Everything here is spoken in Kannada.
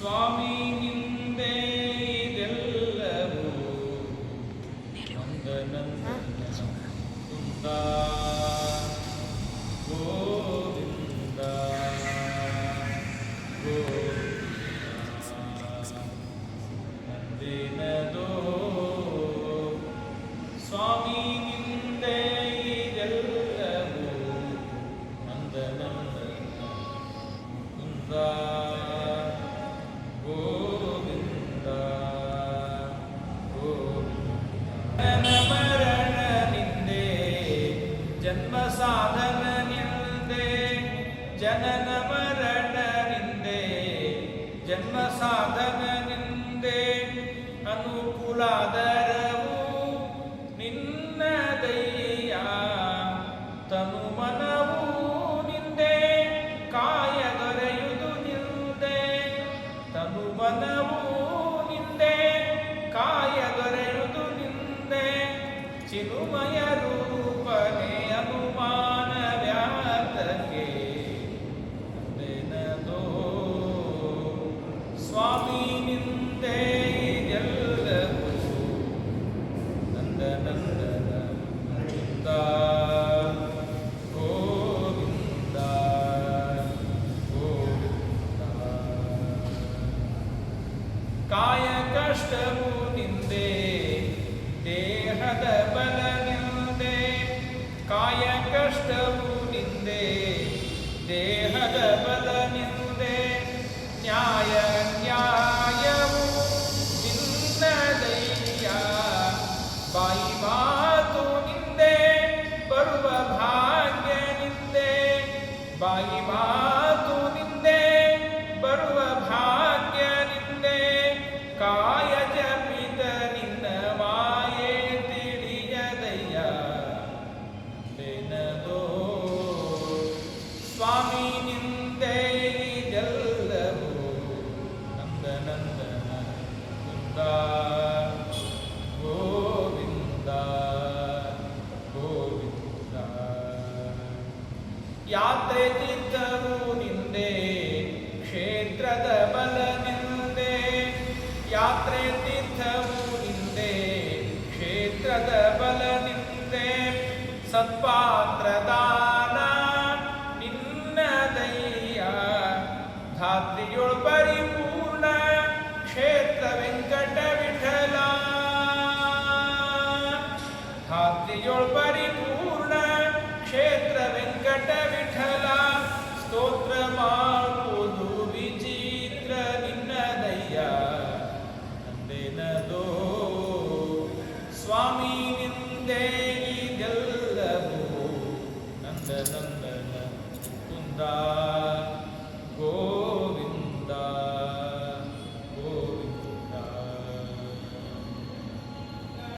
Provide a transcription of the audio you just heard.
ಸ್ವಾಮಿ ನಿಂದೆ ಇದೆಲ್ಲವೂ ನಂದನಂದನ ಕುಂದ ಗೋವಿಂದ ನಂದಿನದೋ ಸ್ವಾಮಿ ನಿಂದೆ ಇದೆಲ್ಲವೂ ನಂದನಂದನ ಕುಂದ ಗೋವಿಂದ ಜನನ ಮರಣ ನಿಂದೆ ಜನ್ಮ ಸಾಧನ ನಿಂದೆ ಜನನ ಮರಣ ನಿಂದೆ ಜನ್ಮ ಸಾಧನ ನಿಂದೆ ಅನುಕೂಲಾದರವು ನಿನ್ನದಯ್ಯ ತನು ಮನವು ನಿಂದೆ ಕಾಯ ದೊರೆಯುವುದು ನಿಂದೆ ತನು ಮನವು ನಿಂದೆ ಕಾಯ ದೊರೆಯುವುದು ನಿಂದೆ ಚಿನುಮಯ ರೂಪನೆ ಅನುಮಾನ ವ್ಯಾತಕ್ಕೆ ನೆನದೋ ಸ್ವಾಮಿ ನಿಂದೆ ಎಲ್ಲವೂ ನಂದನಂದನ ಮುಕುಂದ ಗೋವಿಂದ ಗೋವಿಂದ ಕಾಯ ಕಷ್ಟವು ನಿಂದೆ ದೇಹದ ಬಲ ನಿಂದೆ ಕಾಯ ಕಷ್ಟವು ನಿಂದೆ ದೇಹದ ಬಲ ನಿಂದೆ ನ್ಯಾಯ ನ್ಯಾಯವು ನಿನ್ನದಯ್ಯ ಬಾಯಿ ಮಾತು ನಿಂದೆ ಬರುವ ಭಾಗ್ಯ ನಿಂದೆ ಬಾಯಿ ಮಾತು ನಿಂದೆ ಬರುವ ಭಾಗ್ಯ ನಿಂದೆ ಕಾಯ ಜಪಿತ ನಿನ್ನ ಮಾಯೆ ತಿಳಿಯದಯ್ಯ ನೆನದೋ ಸ್ವಾಮಿ ನಿಂದೆ ಇದೆಲ್ಲವೂ ನಂದನಂದನ ಕುಂದ ಗೋವಿಂದ ಗೋವಿಂದ ಯಾತ್ರೆ ತೀರ್ಥವು ನಿಂದೆ ಕ್ಷೇತ್ರದ ಬಲ ನಿಂದೆ ಯಾತ್ರೆ ತೀರ್ಥವು ನಿಂದೆ ಕ್ಷೇತ್ರದ ಬಲ ನಿಂದೆ ಸತ್ಪಾತ್ರ ದಾನ ನಿನ್ನದಯ್ಯ ಧಾತ್ರಿಯೊಳು ಪರಿಪೂರ್ಣ ಕ್ಷೇತ್ರ ವೆಂಕಟ ವಿಠಲ ಧಾತ್ರಿಯೊಳು ಪರಿಪೂರ್ಣ ಕ್ಷೇತ್ರ ವೆಂಕಟ ವಿಠಲ ಸ್ತೋತ್ರ ಮಾಡುವುದು ವಿಚಿತ್ರ ನಿನ್ನದಯ್ಯ ನಂದೇನದೋ ಸ್ವಾಮಿ ನಿಂದೆ ಇದೆಲ್ಲವೂ ನಂದನಂದನ ಕುಂದ ಗೋ